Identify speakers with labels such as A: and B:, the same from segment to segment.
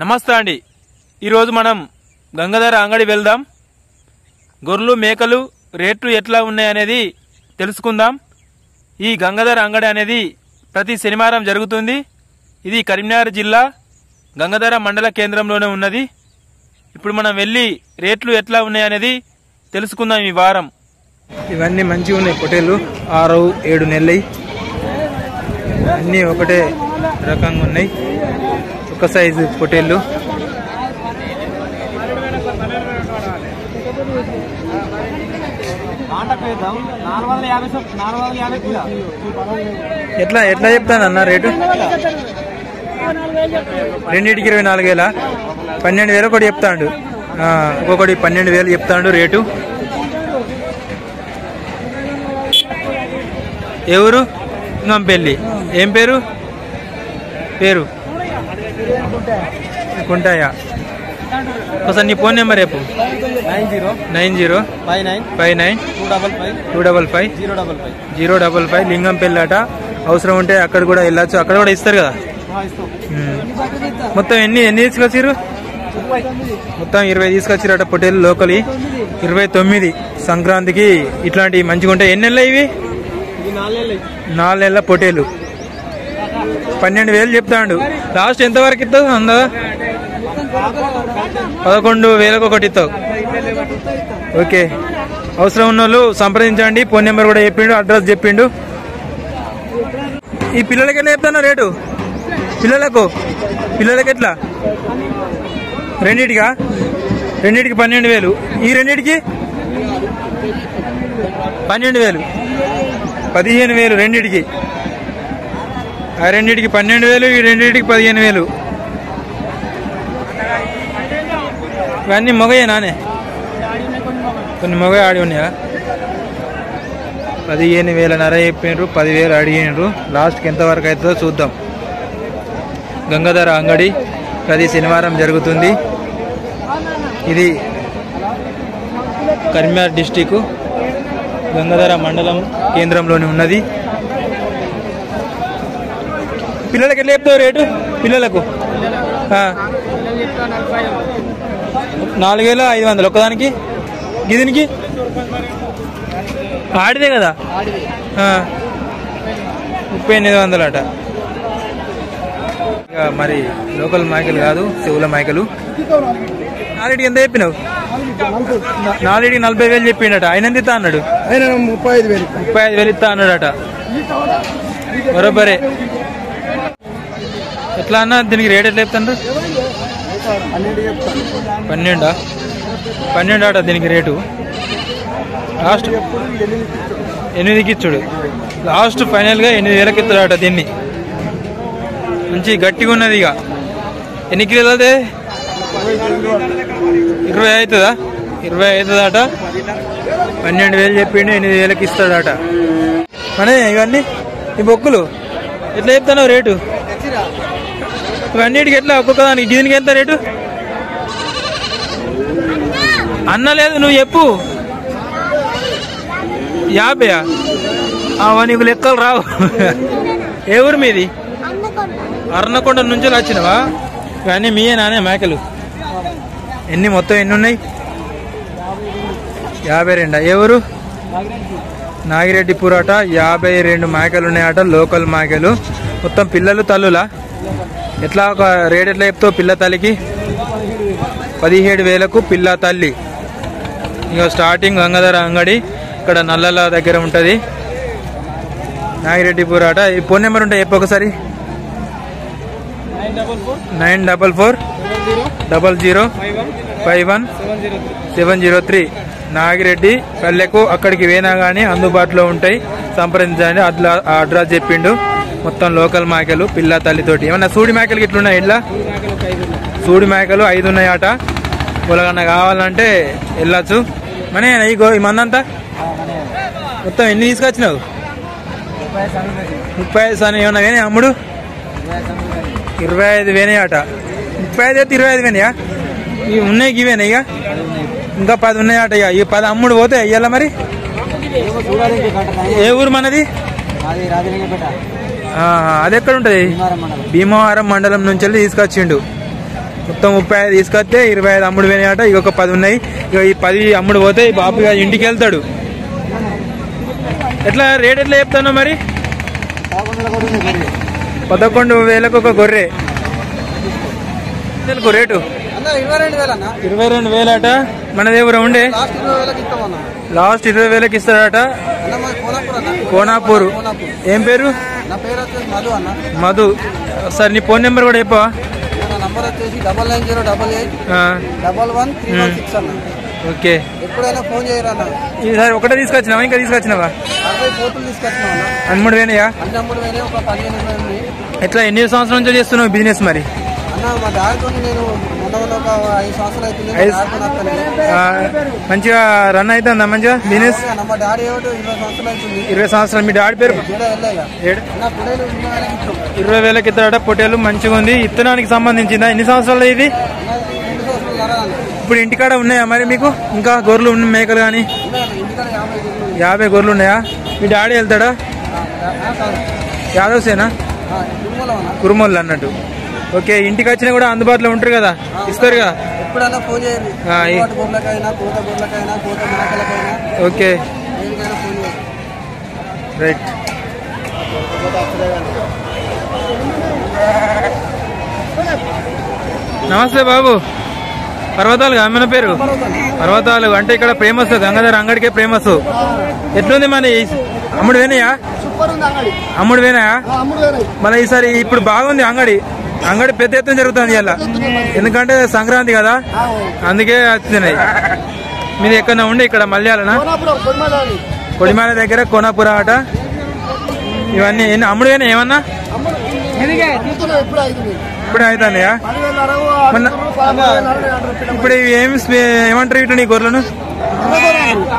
A: నమస్తే అండి. ఈరోజు మనం గంగాధర అంగడి వెళ్దాం. గొర్రెలు మేకలు రేట్లు ఎట్లా ఉన్నాయనేది తెలుసుకుందాం. ఈ గంగాధర అంగడి అనేది ప్రతి శనివారం జరుగుతుంది. ఇది కరీంనగర్ జిల్లా గంగాధర మండల కేంద్రంలోనే ఉన్నది. ఇప్పుడు మనం వెళ్ళి రేట్లు ఎట్లా ఉన్నాయనేది తెలుసుకుందాం. ఈ వారం
B: ఇవన్నీ మంచిగా ఉన్నాయి. పొటేళ్ళు 6-7 నెలలు అన్నీ ఒకటే రకంగా ఉన్నాయి. ఒక సైజు పొటేళ్ళు. ఎట్లా ఎట్లా చెప్తాను అన్న రేటు? రెండింటికి 24,000, 12,000 ఒకటి చెప్తాడు. ఒక్కొక్కటి 12,000 చెప్తాడు రేటు. ఎవరు? ఇంకంపెల్లి. ఏం పేరు? కుంటాయా? ఒకసారి నీ ఫోన్ నెంబర్ రేపు 90595255 లింగంపల్లి అట. అవసరం ఉంటే అక్కడ కూడా వెళ్ళచ్చు. అక్కడ కూడా ఇస్తారు కదా. మొత్తం ఎన్ని తీసుకొచ్చారు? మొత్తం 20 తీసుకొచ్చారట పొట్టేలు లోకలి. 29 సంక్రాంతికి ఇట్లాంటివి మంచిగా ఉంటాయి. ఎన్ని నెలలు ఇవి? 4 నెలల పొట్టేలు. 12,000 చెప్తాడు. లాస్ట్ ఎంత వరకు ఇస్తావు? అందా 11,000 ఒకటి ఇస్తావు. ఓకే, అవసరం ఉన్న వాళ్ళు సంప్రదించండి. ఫోన్ నెంబర్ కూడా చెప్పిండు, అడ్రస్ చెప్పిండు. ఈ పిల్లలకి ఎట్లా చెప్తాను రేటు? పిల్లలకి ఎట్లా? రెండింటికి 12,000. ఈ రెండింటికి 12,000, 15,000 రెండింటికి. ఆ రెండింటికి 12,000, ఈ రెండింటికి 15,000. ఇవన్నీ మొగయే నానే? కొన్ని మొగ ఆడి ఉన్నాయా? 15,000 చెప్పిండ్రు, 10,000 అడిగిండ్రు. లాస్ట్కి ఎంతవరకు అవుతుందో చూద్దాం. గంగాధర అంగడి ప్రతి శనివారం జరుగుతుంది. ఇది కరీంనగర్ డిస్టిక్ గంగాధర మండలం కేంద్రంలోని ఉన్నది. పిల్లలకి ఎట్లా చెప్తావు రేటు? పిల్లలకు 4,500 ఒక్కదానికి. గిదినికి ఆడిదే కదా 38,000 అట. ఇక మరి లోకల్ మైకలు కాదు, చెవుల మైకలు. 4కి ఎంత చెప్పినావు? 4కి 40,000 చెప్పిండట. ఆయన ఎంత ఇస్తా అన్నాడు? 35,000 ఇస్తా అన్నాడట. బరోబరే. ఎట్లా అన్నా దీనికి రేట్ ఎట్లా చెప్తాను? 12 అట దీనికి రేటు. లాస్ట్ 8కి ఇచ్చాడు. లాస్ట్ ఫైనల్గా 8,000 ఇస్తాడట దీన్ని. మంచి గట్టిగా ఉన్నది. ఇక ఎన్ని కిలోలు అవుతుంది? 20 అవుతుందా? 20 అవుతుందట. 12,000 చెప్పిండు, 8,000 ఇస్తాడట. మనే ఇవన్నీ ఈ బొక్కులు ఎట్లా చెప్తాను రేటు? ఇవన్నిటికి ఎట్లా? ఒక్కొక్క దానికి దీనికి ఎంత రేటు? అన్న లేదు, నువ్వు చెప్పు. 50? నీకు లెక్కలు రావు. ఏ ఊరు మీది? అర్నకొండ నుంచి వచ్చినవా? ఇవన్నీ మీయే నానే మేకలు? ఎన్ని మొత్తం ఎన్ని ఉన్నాయి? 52. ఏ ఊరు? నాగిరెడ్డిపూర్ అట. 52 మేకలు ఉన్నాయట, లోకల్ మేకలు. మొత్తం పిల్లలు తల్లులా? ఎట్లా ఒక రేట్ ఎట్లా చెప్తావు? పిల్ల తల్లికి 17,000కు పిల్ల తల్లి. ఇక స్టార్టింగ్ గంగాధర అంగడి ఇక్కడ నల్లల దగ్గర ఉంటుంది, నాగిరెడ్డిపూర్ అట. ఈ ఫోన్ నెంబర్ ఉంటాయి చెప్పు ఒకసారి. 9440051 నాగిరెడ్డి పల్లెకు. అక్కడికి పోయినా కానీ అందుబాటులో ఉంటాయి, సంప్రదించండి. అట్లా అడ్రస్ చెప్పిండు. మొత్తం లోకల్ మేకలు పిల్ల తల్లితోటి. ఏమన్నా సూడి మేకలు ఇట్లున్నాయి? ఇట్లా సూడి మేకలు 5 ఉన్నాయట. పొలగన్నా కావాలంటే వెళ్ళచ్చు. మనే ఈ మందంతా మొత్తం ఎన్ని తీసుకొచ్చినావు? 35 సని. ఏమన్నా వేనే అమ్ముడు? 25 వేనాయట. 35 అయితే 25 వేనాయా? ఇవి ఉన్నాయి, ఇవేనా? ఇక ఇంకా 10 ఉన్నాయట. ఇక ఈ 10 అమ్ముడు పోతే అయ్యాల మరి. ఏ ఊరు మనది? అది ఎక్కడ ఉంటది? భీమవరం మండలం నుంచి వెళ్ళి తీసుకొచ్చిండు. మొత్తం 35 తీసుకొస్తే 25 అమ్ముడు పోయినాయట. ఇక ఒక 10 ఉన్నాయి. ఇక ఈ 10 అమ్ముడు పోతే ఈ బాబు ఇంటికి వెళ్తాడు. ఎట్లా రేట్ ఎట్లా చెప్తాను మరి? 11,000 ఒక గొర్రె. రేటు 22,000 అట. మన దగ్గర ఉండే లాస్ట్ 20,000 ఇస్తాడట. కోనాపూర్. ఏం పేరు? మధు. సార్ నీ ఫోన్ నెంబర్ కూడా చెప్పవా?
C: నంబర్ వచ్చేసి 9908113136 అన్న.
B: ఓకే.
C: ఎప్పుడైనా ఫోన్ చేయరా?
B: ఈసారి ఒకటే తీసుకొచ్చినావా ఇంకా తీసుకొచ్చినావా?
C: 60 పోతులు తీసుకొచ్చినా.
B: అమ్ముడు పోయినాయా?
C: అన్ని అమ్ముడు పోయినాయి. ఒక 15 ఉన్నాయి.
B: ఎట్లా ఎన్ని సంవత్సరాల నుంచి చేస్తున్నావు బిజినెస్ మరి?
C: అన్న మా డాడీతో నేను మొన్న ఒక 5 సంవత్సరాలు అవుతుంది.
B: మంచిగా రన్ అవుతుందా మంచిగా బిజినెస్?
C: మా డాడీ 20 సంవత్సరాలు అవుతుంది.
B: 20 సంవత్సరాలు. మీ డాడీ పేరు? 20,000 ఇస్తాడట. పొట్టేలు మంచిగా ఉంది. ఇత్తనానికి సంబంధించిందా? ఎన్ని సంవత్సరాలు ఇది? ఇప్పుడు ఇంటికాడ ఉన్నాయా మరి మీకు ఇంకా గొర్రెలు ఉన్న మేకలు కానీ? 50 గొర్రెలు ఉన్నాయా? మీ డాడీ వెళ్తాడా? యాదవ్సేనా? కురుమోళ్ళు అన్నట్టు. ఓకే. ఇంటికి వచ్చినా కూడా అందుబాటులో ఉంటారు కదా, ఇస్తారు కదా?
C: ఎప్పుడైనా ఫోన్ చేయండి.
B: Okay right. నమస్తే బాబు. పర్వతాలు మన పేరు? పర్వతాలు అంటే ఇక్కడ ఫేమస్, గంగాధర్ అంగడికే ఫేమస్. ఎట్లుంది మన అమ్ముడు వేనాయా? అమ్ముడు వేనాయా? మన ఈసారి ఇప్పుడు బాగుంది అంగడి. అంగడి పెద్ద ఎత్తున జరుగుతుంది ఇలా, ఎందుకంటే సంక్రాంతి కదా, అందుకే వచ్చినాయి. మీది ఎక్కడ ఉండే? ఇక్కడ మల్యాలనా? కొడిమాల దగ్గర కోనాపుర ఆట. ఇవన్నీ అమ్ముడు వేనా ఏమన్నా? ఇప్పుడు అవుతాయా? ఇప్పుడు ఏమంటారు వీటి నీ గొర్రెలను?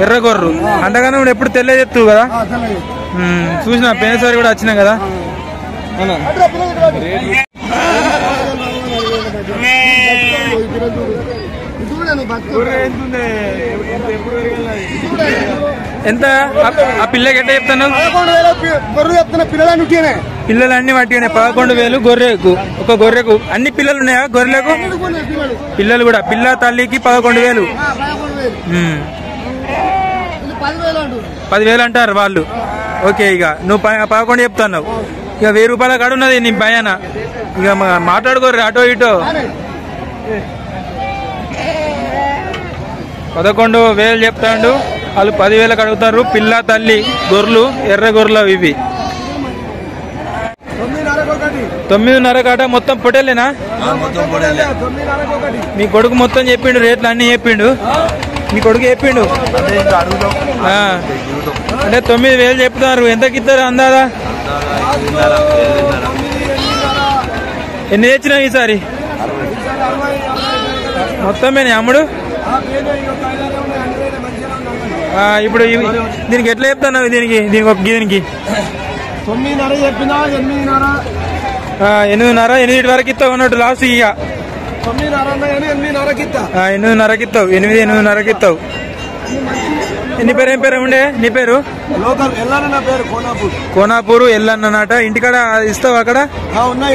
B: ఎర్ర గొర్రెలు. అంతగానే ఇప్పుడు ఎప్పుడు తెల్ల చెప్తావు కదా, చూసిన పేసారి కూడా వచ్చినా కదా. ఎంత ఆ పిల్లకి ఎట్లా చెప్తాను? పిల్లలన్నీ వాటినే 11,000 గొర్రెకు. ఒక గొర్రెకు అన్ని పిల్లలు ఉన్నాయా? గొర్రెలకు పిల్లలు కూడా. పిల్ల తల్లికి 11,000. 10,000 అంటారు వాళ్ళు. ఓకే. ఇక నువ్వు 11 చెప్తున్నావు. ఇక 1000 రూపాయల కాడ ఉన్నది నీ భయాన. ఇక మాట్లాడుకోర్రు అటో ఇటో. 11,000 చెప్తాడు. వాళ్ళు 10,000 అడుగుతారు. పిల్ల తల్లి గొర్రెలు, ఎర్ర గొర్రెలు ఇవి. 9:30 కాట. మొత్తం పొటేలేనా? మీ కొడుకు మొత్తం చెప్పిండు, రేట్లు అన్ని చెప్పిండు. మీ కొడుకు చెప్పిండు అంటే 9,000 చెప్తున్నారు. ఎంతకి ఇస్తారు అందాదా? ఎన్ని తెచ్చినావు ఈసారి? మొత్తమేనా అమ్ముడు? ఇప్పుడు దీనికి ఎట్లా చెప్తాను? దీనికి ఒక దీనికి
C: 9:30 చెప్పినా 8:30.
B: 8:30 వరకు ఇస్తావు అన్నట్టు లాస్ట్. ఇక
C: 9:30 ఇస్తా.
B: 8:30 ఇస్తావు. 8:30 ఇస్తావు. నీ పేరు ఏం పేరు ఉండే? నీ పేరు? కోనాపూరు ఎల్లన్నట. ఇంటికాడ ఇస్తావు అక్కడ?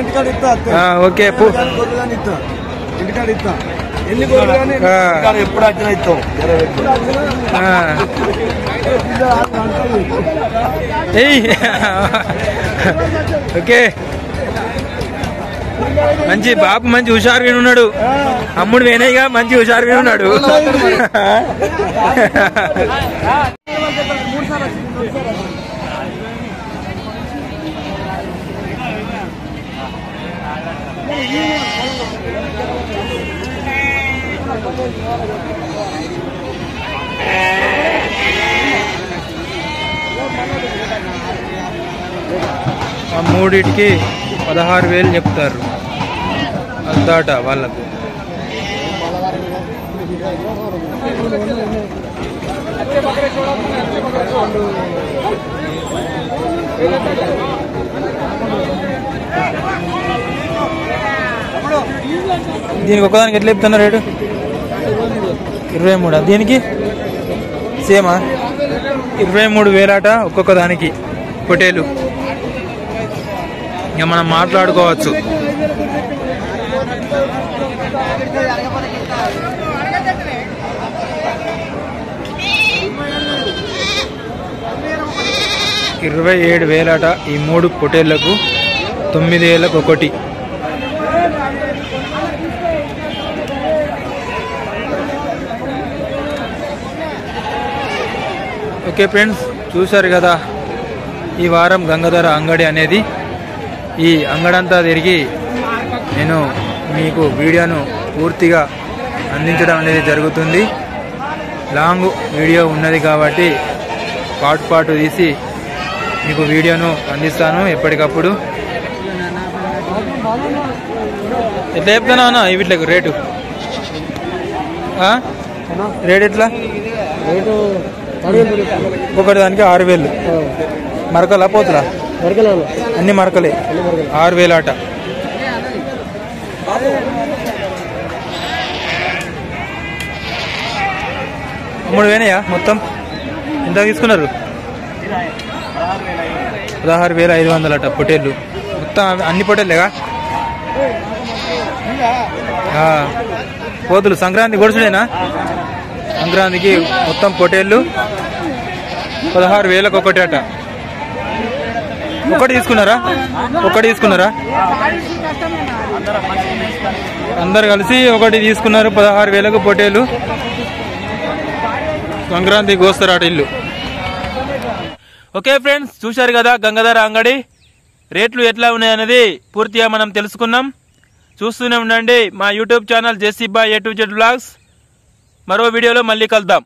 C: ఇంటికాడ ఇస్తా.
B: ఓకే.
C: ఇంటికాడ ఇస్తా.
B: ఎప్పుడు వచ్చినా ఇస్తాం. ఓకే. మంచి బాబు, మంచి హుషారు వినున్నాడు. అమ్ముడు వేనేగా మంచి హుషారు వినున్నాడు. ఆ మూడిటికి 16,000 చెప్తారు. అందాట వాళ్ళకు. దీనికి ఒకదానికి ఎట్లా చెప్తున్నా రేటు? 23. దీనికి సేమా? 23,000 అట ఒక్కొక్క దానికి పొటేలు. ఇక మనం మాట్లాడుకోవచ్చు. $27,000 ఈ 3 పొటేళ్లకు, 9 ఏళ్ళకు ఒకటి. ఓకే ఫ్రెండ్స్, చూశారు కదా ఈ వారం గంగాధర అంగడి అనేది. ఈ అంగడంతా తిరిగి నేను మీకు వీడియోను పూర్తిగా అందించడం అనేది జరుగుతుంది. లాంగ్ వీడియో ఉన్నది కాబట్టి పాటు తీసి మీకు వీడియోను అందిస్తాను ఎప్పటికప్పుడు. ఎట్లా చెప్తానా అన్న వీటికి రేటు? రేట్ ఎట్లా? ఒకటి దానికి 6,000. మరకలా పోతులా? అన్ని మరకలే. 6,000 ఆట. అమ్ముడు వేనయా మొత్తం? ఎంత తీసుకున్నారు? 16,500 అట పొటేళ్ళు మొత్తం. అన్ని పొటేళ్ళేగా పోతులు. సంక్రాంతి గొడుసుడేనా? సంక్రాంతికి మొత్తం పొటేళ్ళు 16,000కు ఒకటి అట. ఒకటి తీసుకున్నారా? అందరు కలిసి ఒకటి తీసుకున్నారు. 16,000కు పొటేళ్ళు. సంక్రాంతికి వస్తారట ఇల్లు.
A: ఓకే ఫ్రెండ్స్, చూశారు కదా గంగాధర అంగడి రేట్లు ఎట్లా ఉన్నాయనేది పూర్తిగా మనం తెలుసుకున్నాం. చూస్తూనే ఉండండి మా యూట్యూబ్ ఛానల్ జెసిబా A to Z బ్లాగ్స్. మరో వీడియోలో మళ్ళీ కలుద్దాం.